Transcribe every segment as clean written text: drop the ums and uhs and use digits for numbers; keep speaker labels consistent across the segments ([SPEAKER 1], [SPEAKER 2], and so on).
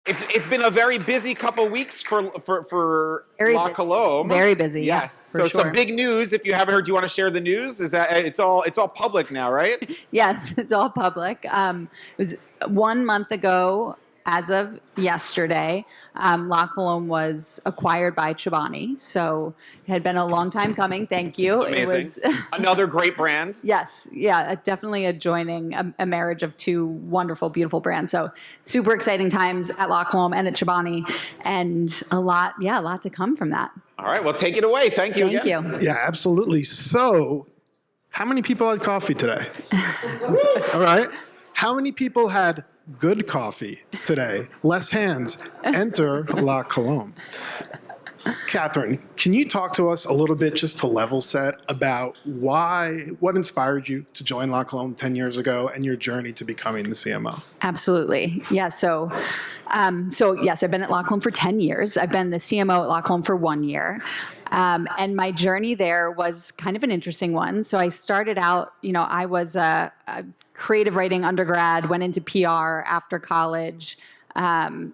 [SPEAKER 1] It's been a very busy couple weeks for La Colombe.
[SPEAKER 2] Very busy.
[SPEAKER 1] Yes.
[SPEAKER 2] Yeah,
[SPEAKER 1] So
[SPEAKER 2] sure.
[SPEAKER 1] some big news. If you haven't heard, do you want to share the news? Is that it's all public now, right?
[SPEAKER 2] Yes, it's all public. It was 1 month ago, as of yesterday, La Colombe was acquired by Chobani. So it had been a long time coming. Thank you.
[SPEAKER 1] Amazing.
[SPEAKER 2] It was
[SPEAKER 1] Another great brand.
[SPEAKER 2] Yes. Yeah, definitely a marriage of two wonderful, beautiful brands. So super exciting times at La Colombe and at Chobani, and a lot to come from that.
[SPEAKER 1] All right. Well, take it away. Thank you.
[SPEAKER 2] Thank
[SPEAKER 1] again.
[SPEAKER 2] you.
[SPEAKER 3] Yeah, absolutely. So, how many people had coffee today? All right. How many people had good coffee today? Less hands. Enter La Colombe. Kathryn, can you talk to us a little bit, just to level set, about what inspired you to join La Colombe 10 years ago and your journey to becoming the CMO?
[SPEAKER 2] Absolutely. Yeah. So yes, I've been at La Colombe for 10 years. I've been the CMO at La Colombe for 1 year. And my journey there was kind of an interesting one. So I started out, I was a creative writing undergrad, went into PR after college, and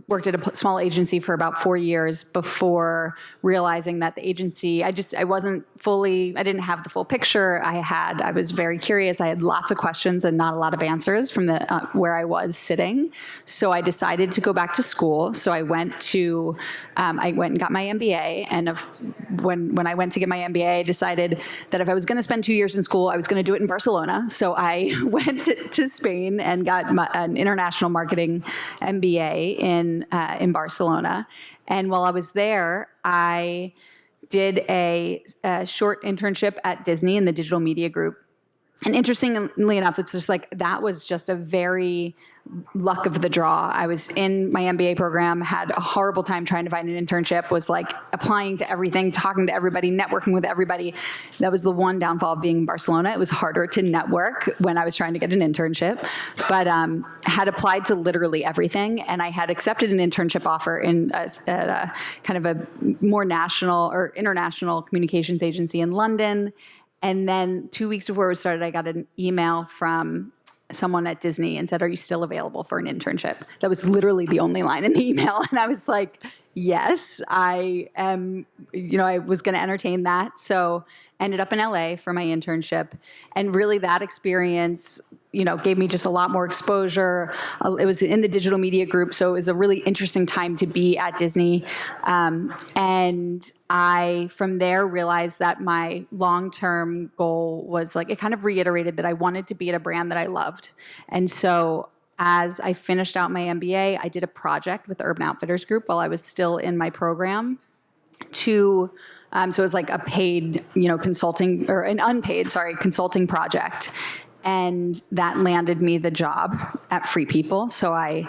[SPEAKER 2] worked at a small agency for about 4 years before realizing that the agency, I didn't have the full picture. I was very curious. I had lots of questions and not a lot of answers from where I was sitting. So I decided to go back to school. So I went and got my MBA. And when I went to get my MBA, I decided that if I was going to spend 2 years in school, I was going to do it in Barcelona. So I went to Spain and got an international marketing MBA in Barcelona. And while I was there, I did a short internship at Disney in the digital media group. And interestingly enough, it's just like that was just a very luck of the draw. I was in my MBA program, had a horrible time trying to find an internship, was like applying to everything, talking to everybody, networking with everybody. That was the one downfall of being in Barcelona. It was harder to network when I was trying to get an internship, but had applied to literally everything. And I had accepted an internship offer at a kind of a more national or international communications agency in London. And then 2 weeks before we started, I got an email from someone at Disney and said, "Are you still available for an internship?" That was literally the only line in the email. And I was like, yes, I am, I was going to entertain that. So ended up in LA for my internship. And really that experience, gave me just a lot more exposure. It was in the digital media group. So it was a really interesting time to be at Disney. And I, from there, realized that my long-term goal was it kind of reiterated that I wanted to be at a brand that I loved. And so as I finished out my MBA, I did a project with the Urban Outfitters Group while I was still in my program so it was like a paid, consulting or an unpaid, consulting project. And that landed me the job at Free People. So I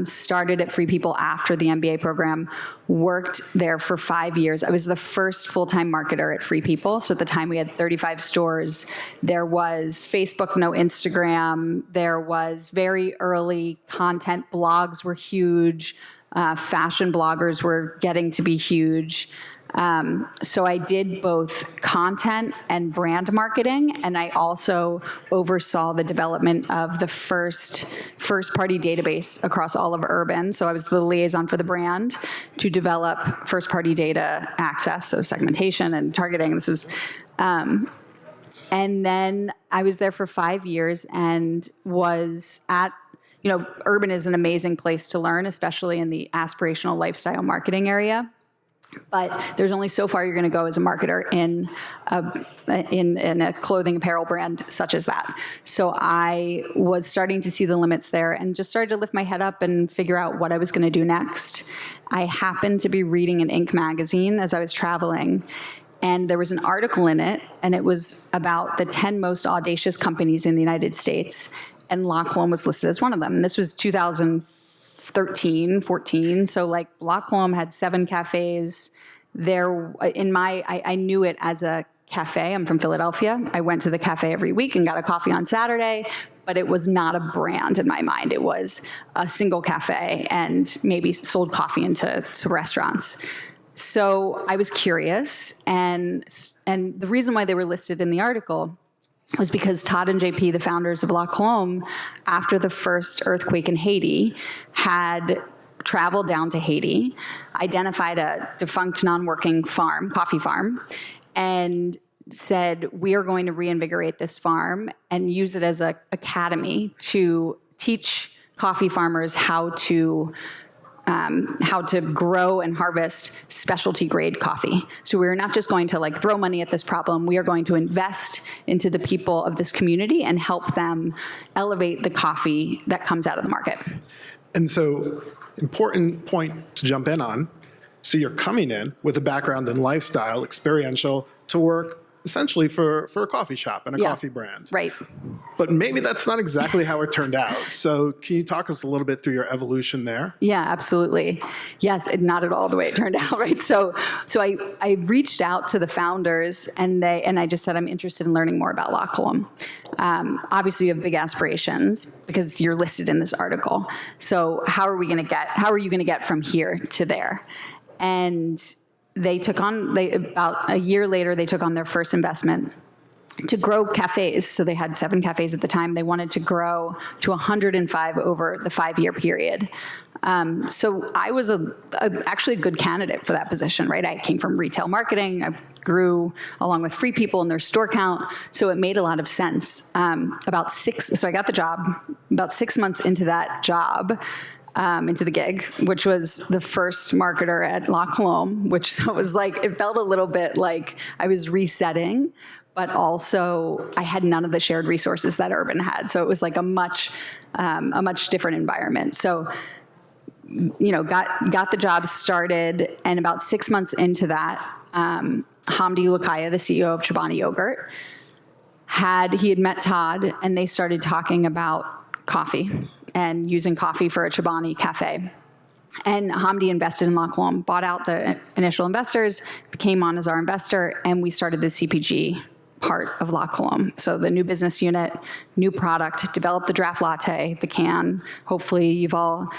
[SPEAKER 2] started at Free People after the MBA program, worked there for 5 years. I was the first full-time marketer at Free People. So at the time we had 35 stores. There was Facebook, no Instagram. There was very early content. Blogs were huge. Fashion bloggers were getting to be huge. So I did both content and brand marketing, and I also oversaw the development of the first-party database across all of Urban. So I was the liaison for the brand to develop first-party data access, so segmentation and targeting. This was, and then I was there for 5 years and was at Urban is an amazing place to learn, especially in the aspirational lifestyle marketing area. But there's only so far you're going to go as a marketer in a clothing apparel brand such as that. So I was starting to see the limits there and just started to lift my head up and figure out what I was going to do next. I happened to be reading an Inc. magazine as I was traveling, and there was an article in it, and it was about the 10 most audacious companies in the United States, and La Colombe was listed as one of them. And this was 2013, 14. So La Colombe had 7 cafes. I knew it as a cafe. I'm from Philadelphia. I went to the cafe every week and got a coffee on Saturday, but it was not a brand in my mind. It was a single cafe and maybe sold coffee into restaurants. So I was curious, and the reason why they were listed in the article was because Todd and JP, the founders of La Colombe, after the first earthquake in Haiti, had traveled down to Haiti, identified a defunct, non-working coffee farm, and said, we are going to reinvigorate this farm and use it as an academy to teach coffee farmers how to grow and harvest specialty grade coffee. So we're not just going to like throw money at this problem, we are going to invest into the people of this community and help them elevate the coffee that comes out of the market.
[SPEAKER 3] And so, important point to jump in on. So you're coming in with a background in lifestyle, experiential, to work essentially for a coffee shop and a coffee brand.
[SPEAKER 2] Right.
[SPEAKER 3] But maybe that's not exactly how it turned out. So can you talk us a little bit through your evolution there?
[SPEAKER 2] Yeah, absolutely. Yes, not at all the way it turned out, right? So I reached out to the founders and I just said, I'm interested in learning more about La Colombe. Obviously you have big aspirations because you're listed in this article. So how are you going to get from here to there? And about a year later, they took on their first investment to grow cafes. So they had 7 cafes at the time. They wanted to grow to 105 over the 5-year period. So I was actually a good candidate for that position, right? I came from retail marketing. I grew along with Free People and their store count. So it made a lot of sense. So I got the job. About 6 months into that job, into the gig, which was the first marketer at La Colombe, which was like, it felt a little bit like I was resetting, but also I had none of the shared resources that Urban had. So it was like a much different environment. So, got the job started, and about 6 months into that, Hamdi Lakaya, the CEO of Chobani Yogurt, he had met Todd, and they started talking about coffee and using coffee for a Chobani cafe. And Hamdi invested in La Colombe, bought out the initial investors, became on as our investor, and we started the CPG part of La Colombe. So the new business unit, new product, developed the draft latte, the can. Hopefully you've all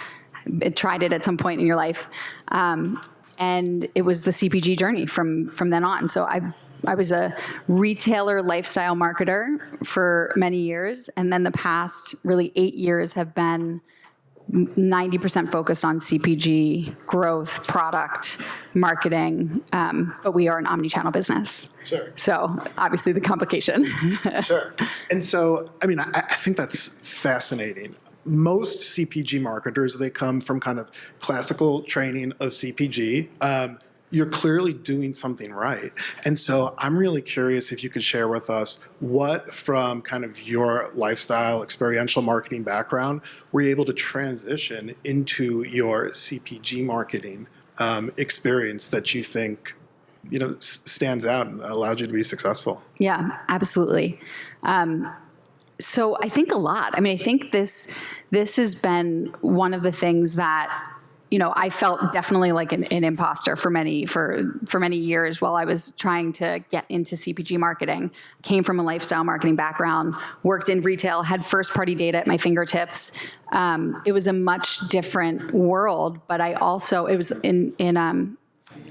[SPEAKER 2] tried it at some point in your life. And it was the CPG journey from then on. So I was a retailer lifestyle marketer for many years, and then the past really 8 years have been 90% focused on CPG, growth, product, marketing, but we are an omnichannel business.
[SPEAKER 3] Sure.
[SPEAKER 2] So obviously the complication.
[SPEAKER 3] Sure. And so, I think that's fascinating. Most CPG marketers, they come from kind of classical training of CPG. You're clearly doing something right. And so I'm really curious if you could share with us what from kind of your lifestyle, experiential marketing background, were you able to transition into your CPG marketing experience that you think stands out and allowed you to be successful?
[SPEAKER 2] Yeah, absolutely. So I think a lot. I think this has been one of the things that I felt definitely like an imposter for many years while I was trying to get into CPG marketing. Came from a lifestyle marketing background, worked in retail, had first-party data at my fingertips. It was a much different world, but it was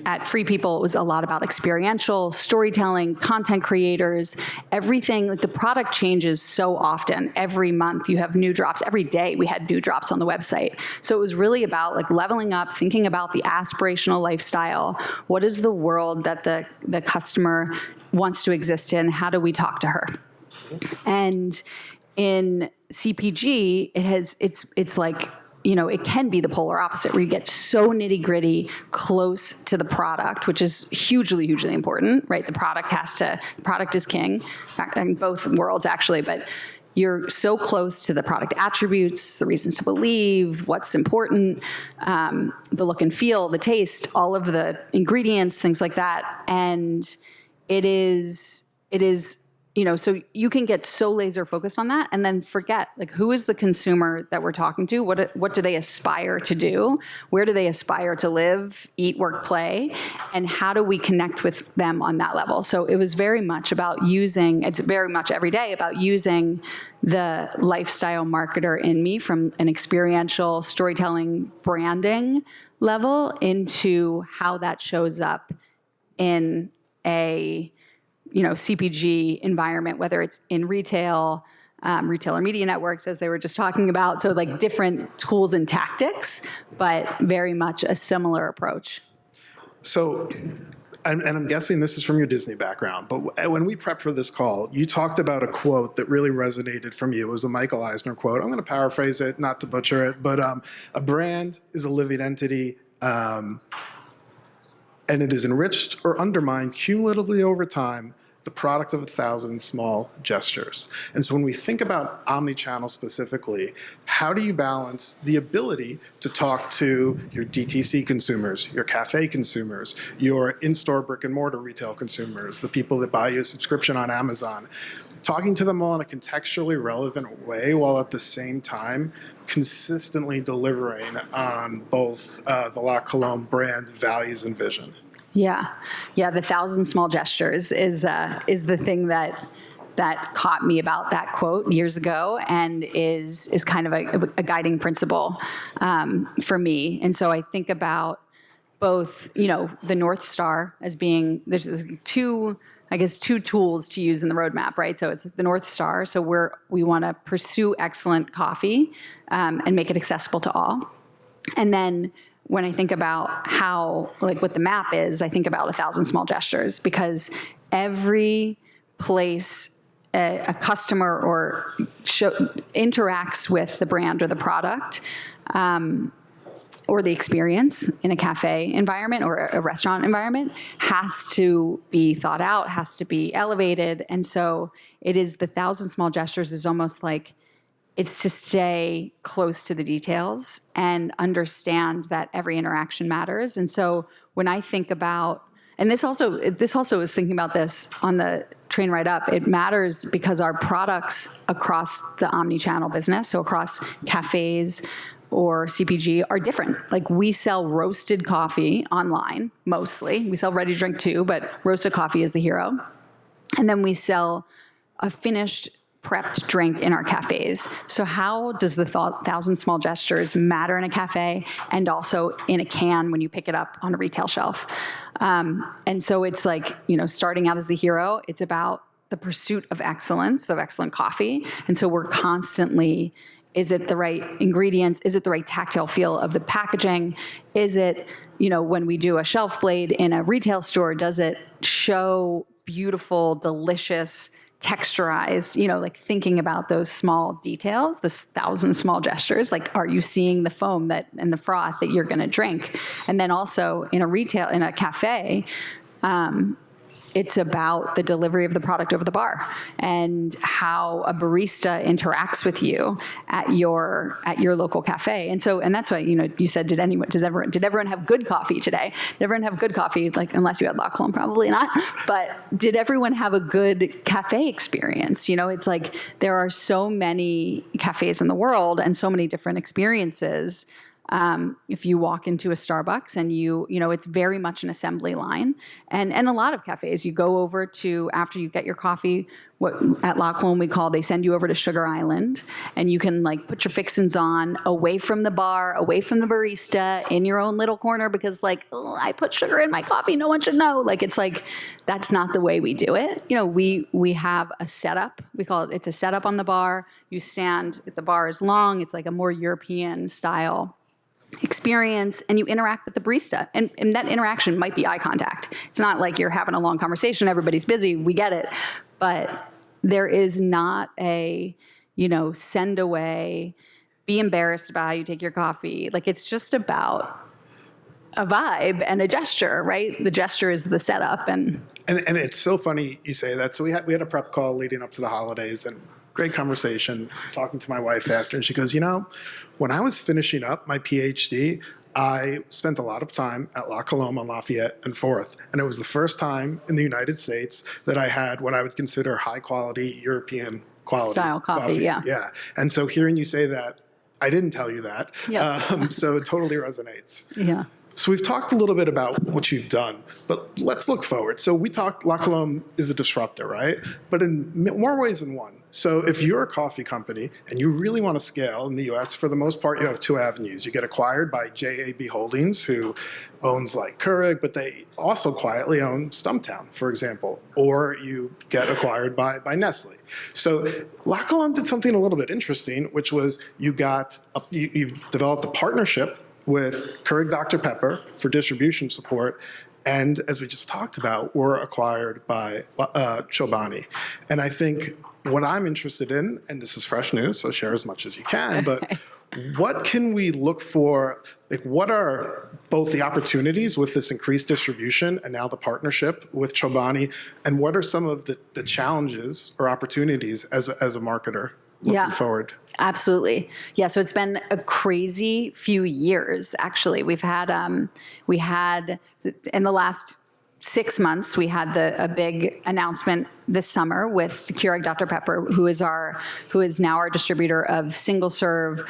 [SPEAKER 2] at Free People, it was a lot about experiential, storytelling, content creators, everything. Like the product changes so often. Every month you have new drops. Every day we had new drops on the website. So it was really about like leveling up, thinking about the aspirational lifestyle. What is the world that the customer wants to exist in? How do we talk to her? And in CPG, it's like, it can be the polar opposite where you get so nitty gritty close to the product, which is hugely, hugely important, right? The product is king in both worlds actually, but you're so close to the product attributes, the reasons to believe, what's important, the look and feel, the taste, all of the ingredients, things like that. And it is, so you can get so laser focused on that and then forget, like, who is the consumer that we're talking to? What do they aspire to do? Where do they aspire to live, eat, work, play? And how do we connect with them on that level? So it was very much it's very much every day about using the lifestyle marketer in me from an experiential storytelling branding level into how that shows up in a CPG environment, whether it's in retail, retailer media networks, as they were just talking about. So like different tools and tactics, but very much a similar approach.
[SPEAKER 3] So, and I'm guessing this is from your Disney background, but when we prepped for this call, you talked about a quote that really resonated from you. It was a Michael Eisner quote. I'm going to paraphrase it, not to butcher it, but a brand is a living entity, and it is enriched or undermined cumulatively over time, the product of 1,000 small gestures. And so when we think about omnichannel specifically, how do you balance the ability to talk to your DTC consumers, your cafe consumers, your in-store brick and mortar retail consumers, the people that buy you a subscription on Amazon, talking to them all in a contextually relevant way while at the same time consistently delivering on both the La Colombe brand values and vision?
[SPEAKER 2] Yeah. The 1,000 small gestures is the thing that caught me about that quote years ago, and is kind of a guiding principle for me. And so I think about both, the North Star as being, there's two tools to use in the roadmap, right? So it's the North Star. So we want to pursue excellent coffee and make it accessible to all. And then when I think about how, like what the map is, I think about 1,000 small gestures, because every place a customer or interacts with the brand or the product or the experience in a cafe environment or a restaurant environment has to be thought out, has to be elevated. And so it is the 1,000 small gestures is almost like, it's to stay close to the details and understand that every interaction matters. And so when I think about, and this also is thinking about this on the train ride up, it matters because our products across the omnichannel business, so across cafes or CPG, are different. Like we sell roasted coffee online, mostly. We sell ready to drink too, but roasted coffee is the hero. And then we sell a finished prepped drink in our cafes. So how does the 1,000 small gestures matter in a cafe and also in a can when you pick it up on a retail shelf? And so it's like, starting out as the hero, it's about the pursuit of excellence, of excellent coffee. And so we're constantly, is it the right ingredients? Is it the right tactile feel of the packaging? Is it, when we do a shelf blade in a retail store, does it show beautiful, delicious, texturized, like thinking about those small details, this 1,000 small gestures, like, are you seeing the foam and the froth that you're going to drink? And then also in a cafe, it's about the delivery of the product over the bar and how a barista interacts with you at your local cafe. And that's why, you said, did everyone have good coffee today? Did everyone have good coffee? Like, unless you had La Colombe, probably not. But did everyone have a good cafe experience? It's like there are so many cafes in the world and so many different experiences. If you walk into a Starbucks and it's very much an assembly line, and a lot of cafes, you go over to, after you get your coffee, what at La Colombe they send you over to Sugar Island, and you can like put your fixins on away from the bar, away from the barista, in your own little corner, because I put sugar in my coffee, no one should know. Like, it's like, that's not the way we do it. We have a setup. We call it's a setup on the bar. You stand, the bar is long. It's like a more European style experience, and you interact with the barista, and that interaction might be eye contact. It's not like you're having a long conversation, everybody's busy, we get it, but there is not a send away, be embarrassed about how you take your coffee. Like, it's just about a vibe and a gesture, right? The gesture is the setup. And
[SPEAKER 3] it's so funny you say that. So we had a prep call leading up to the holidays, and great conversation, talking to my wife after, and she goes, when I was finishing up my PhD, I spent a lot of time at La Colombe on Lafayette and Fourth, and it was the first time in the United States that I had what I would consider high-quality European quality
[SPEAKER 2] style coffee. Yeah.
[SPEAKER 3] And so hearing you say that, I didn't tell you that,
[SPEAKER 2] Yep.
[SPEAKER 3] so it totally resonates.
[SPEAKER 2] Yeah.
[SPEAKER 3] So we've talked a little bit about what you've done, but let's look forward. So we talked, La Colombe is a disruptor, right? But in more ways than one. So if you're a coffee company and you really want to scale in the US, for the most part, you have two avenues. You get acquired by JAB Holdings, who owns like Keurig, but they also quietly own Stumptown, for example, or you get acquired by Nestle. So La Colombe did something a little bit interesting, which was you've developed a partnership with Keurig Dr. Pepper for distribution support. And as we just talked about, we're acquired by Chobani. And I think what I'm interested in, and this is fresh news, so share as much as you can, but what can we look for? Like, what are both the opportunities with this increased distribution and now the partnership with Chobani, and what are some of the challenges or opportunities as a marketer looking forward?
[SPEAKER 2] Absolutely. Yeah. So it's been a crazy few years, actually. We had in the last 6 months, we had a big announcement this summer with Keurig Dr. Pepper, who is now our distributor of single serve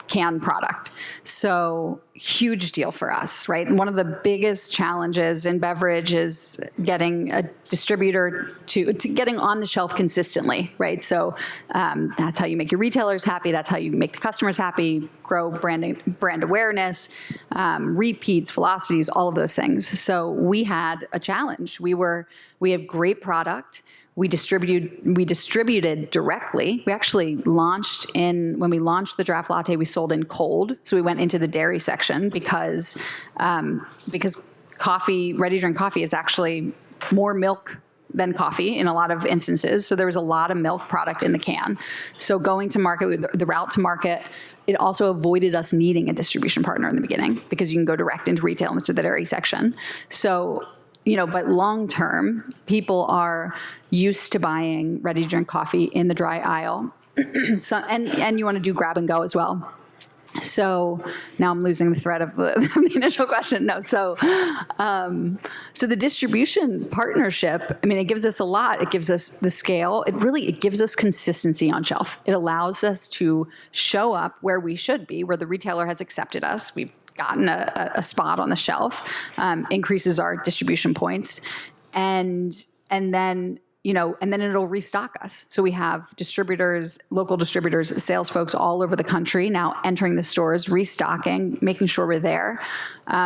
[SPEAKER 2] canned product. So huge deal for us, right? And one of the biggest challenges in beverage is getting a distributor to getting on the shelf consistently, right? So that's how you make your retailers happy. That's how you make the customers happy, grow brand awareness, repeats, velocities, all of those things. So we had a challenge. We have great product. We distributed directly. We actually when we launched the draft latte, we sold in cold. So we went into the dairy section because coffee, ready to drink coffee is actually more milk than coffee in a lot of instances. So there was a lot of milk product in the can. So going to market with the route to market, it also avoided us needing a distribution partner in the beginning because you can go direct into retail into the dairy section. So, but long term, people are used to buying ready to drink coffee in the dry aisle. So, and you want to do grab and go as well. So now I'm losing the thread of the initial question. No, so the distribution partnership, it gives us a lot. It gives us the scale. It gives us consistency on shelf. It allows us to show up where we should be, where the retailer has accepted us. We've gotten a spot on the shelf, increases our distribution points, and then it'll restock us. So we have distributors, local distributors, sales folks all over the country now entering the stores, restocking, making sure we're there,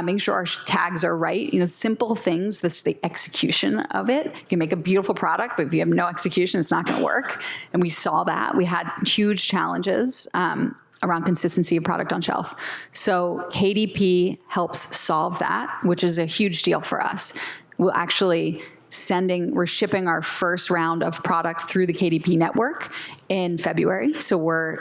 [SPEAKER 2] making sure our tags are right. Simple things. This is the execution of it. You can make a beautiful product, but if you have no execution, it's not going to work. And we saw that. We had huge challenges around consistency of product on shelf. So KDP helps solve that, which is a huge deal for us. We're shipping our first round of product through the KDP network in February. So we're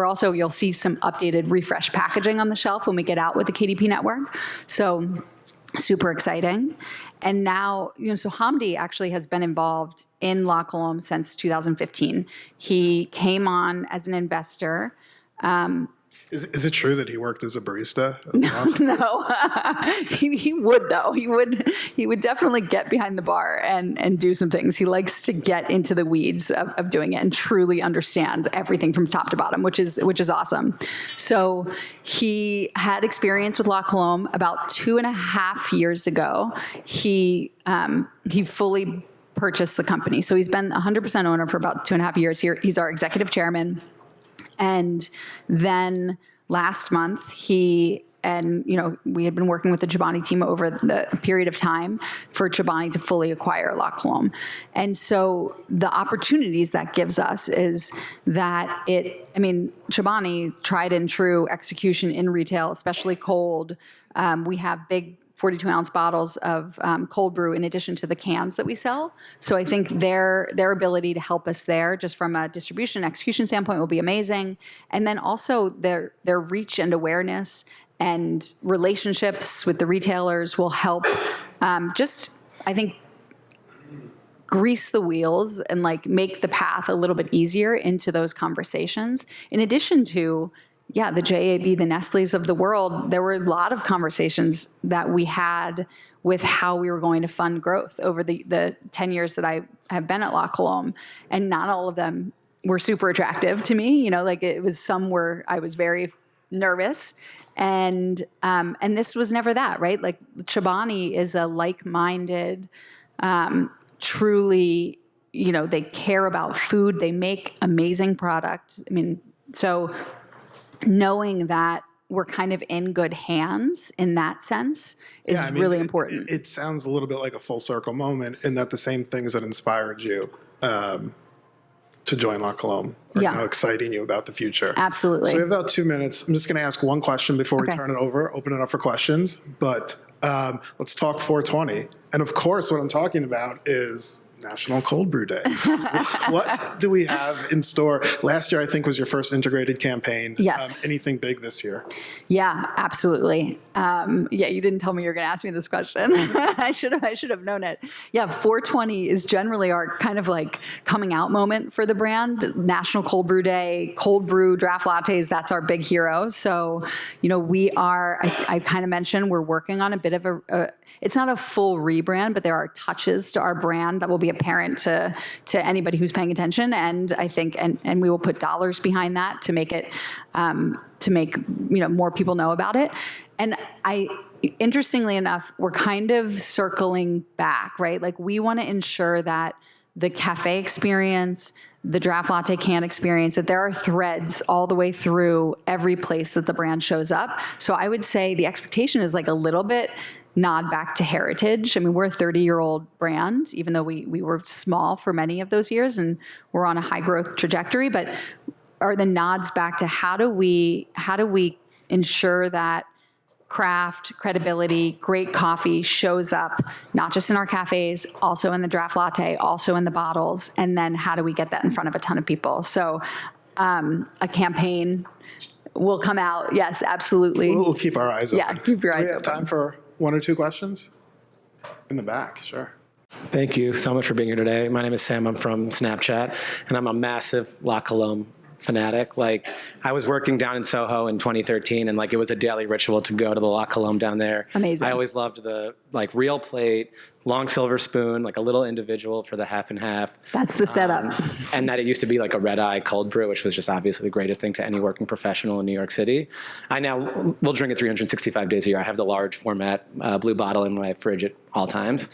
[SPEAKER 2] also, you'll see some updated refresh packaging on the shelf when we get out with the KDP network. So super exciting. And now, so Hamdi actually has been involved in La Colombe since 2015. He came on as an investor.
[SPEAKER 3] Is it true that he worked as a barista?
[SPEAKER 2] No. He would though. He would definitely get behind the bar and do some things. He likes to get into the weeds of doing it and truly understand everything from top to bottom, which is awesome. So he had experience with La Colombe about 2.5 years ago. He fully purchased the company. So he's been 100% owner for about 2.5 years here. He's our executive chairman. And then last month, we had been working with the Chobani team over the period of time for Chobani to fully acquire La Colombe. And so the opportunities that gives us is that Chobani, tried and true execution in retail, especially cold. We have big 42-ounce bottles of cold brew in addition to the cans that we sell. So I think their ability to help us there, just from a distribution execution standpoint, will be amazing. And then also their reach and awareness and relationships with the retailers will help I think, grease the wheels and make the path a little bit easier into those conversations. In addition to the JAB, the Nestle's of the world, there were a lot of conversations that we had with how we were going to fund growth over the 10 years that I have been at La Colombe. And not all of them were super attractive to me. It was some where I was very nervous. And this was never that, right? Like Chobani is a like-minded, truly, they care about food. They make amazing product. I mean, so knowing that we're kind of in good hands in that sense is really important.
[SPEAKER 3] It sounds a little bit like a full circle moment in that the same things that inspired you to join La Colombe are now exciting you about the future.
[SPEAKER 2] Absolutely.
[SPEAKER 3] So we have about 2 minutes. I'm just going to ask one question before we turn it over, open it up for questions. But let's talk 420. And of course, what I'm talking about is National Cold Brew Day. What do we have in store? Last year, I think, was your first integrated campaign.
[SPEAKER 2] Yes.
[SPEAKER 3] Anything big this year?
[SPEAKER 2] Yeah, absolutely. You didn't tell me you were going to ask me this question. I should have known it. Yeah, 420 is generally our kind of like coming out moment for the brand. National Cold Brew Day, cold brew, draft lattes, that's our big hero. So, we are, I kind of mentioned, we're working on a bit of it's not a full rebrand, but there are touches to our brand that will be apparent to anybody who's paying attention. And I think, and we will put dollars behind that to make it, to make, more people know about it. And interestingly enough, we're kind of circling back, right? Like we want to ensure that the cafe experience, the draft latte can experience, that there are threads all the way through every place that the brand shows up. So I would say the expectation is like a little bit nod back to heritage. I mean, we're a 30-year-old brand, even though we were small for many of those years and we're on a high growth trajectory, but are the nods back to how do we ensure that craft, credibility, great coffee shows up, not just in our cafes, also in the draft latte, also in the bottles, and then how do we get that in front of a ton of people? So a campaign will come out. Yes, absolutely.
[SPEAKER 3] We'll keep our eyes open.
[SPEAKER 2] Yeah, keep your eyes open.
[SPEAKER 3] Do we have time for one or two questions? In the back, sure.
[SPEAKER 4] Thank you so much for being here today. My name is Sam. I'm from Snapchat, and I'm a massive La Colombe fanatic. Like, I was working down in Soho in 2013, and it was a daily ritual to go to the La Colombe down there.
[SPEAKER 2] Amazing.
[SPEAKER 4] I always loved the real plate, long silver spoon, a little individual for the half and half.
[SPEAKER 2] That's the setup.
[SPEAKER 4] And that it used to be a red eye cold brew, which was just obviously the greatest thing to any working professional in New York City. I now will drink it 365 days a year. I have the large format blue bottle in my fridge at all times.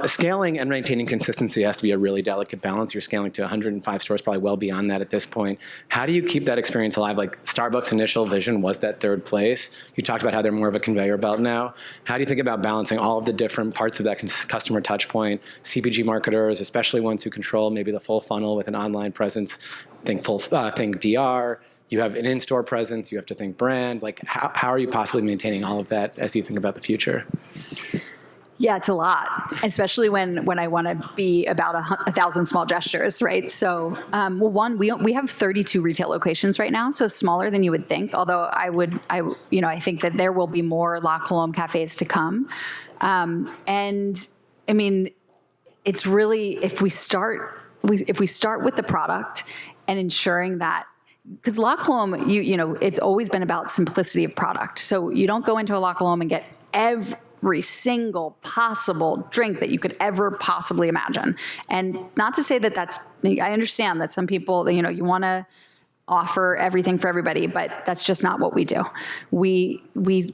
[SPEAKER 4] Scaling and maintaining consistency has to be a really delicate balance. You're scaling to 105 stores, probably well beyond that at this point. How do you keep that experience alive? Starbucks' initial vision was that third place. You talked about how they're more of a conveyor belt now. How do you think about balancing all of the different parts of that customer touch point? CPG marketers, especially ones who control maybe the full funnel with an online presence, think DR. You have an in-store presence. You have to think brand. How are you possibly maintaining all of that as you think about the future?
[SPEAKER 2] Yeah, it's a lot, especially when I want to be about 1,000 small gestures, right? So, one, we have 32 retail locations right now, so smaller than you would think. Although I think that there will be more La Colombe cafes to come, and I mean, it's really if we start with the product and ensuring that. Because La Colombe, it's always been about simplicity of product. So you don't go into a La Colombe and get every single possible drink that you could ever possibly imagine. And not to say that I understand that some people, you want to offer everything for everybody, but that's just not what we do. We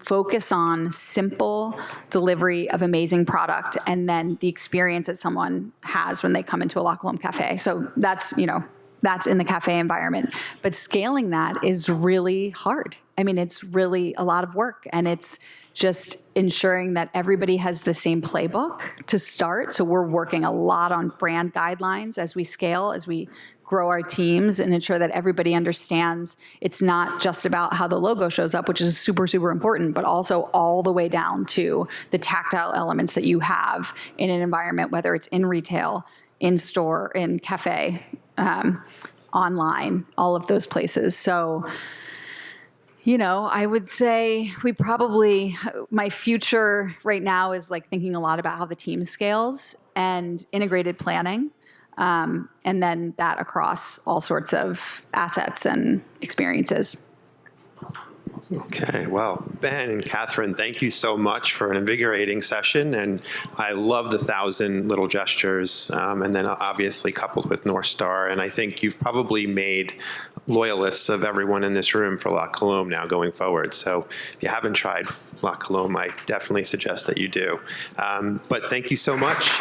[SPEAKER 2] focus on simple delivery of amazing product and then the experience that someone has when they come into a La Colombe cafe. So that's in the cafe environment. But scaling that is really hard. I mean, it's really a lot of work, and it's just ensuring that everybody has the same playbook to start. So we're working a lot on brand guidelines as we scale, as we grow our teams, and ensure that everybody understands it's not just about how the logo shows up, which is super, super important, but also all the way down to the tactile elements that you have in an environment, whether it's in retail, in store, in cafe, online, all of those places. So, I would say my future right now is thinking a lot about how the team scales and integrated planning, and then that across all sorts of assets and experiences.
[SPEAKER 5] Okay, well, Ben and Kathryn, thank you so much for an invigorating session, and I love the 1,000 little gestures, and then obviously coupled with North Star, and I think you've probably made loyalists of everyone in this room for La Colombe now going forward. So if you haven't tried La Colombe, I definitely suggest that you do. But thank you so much.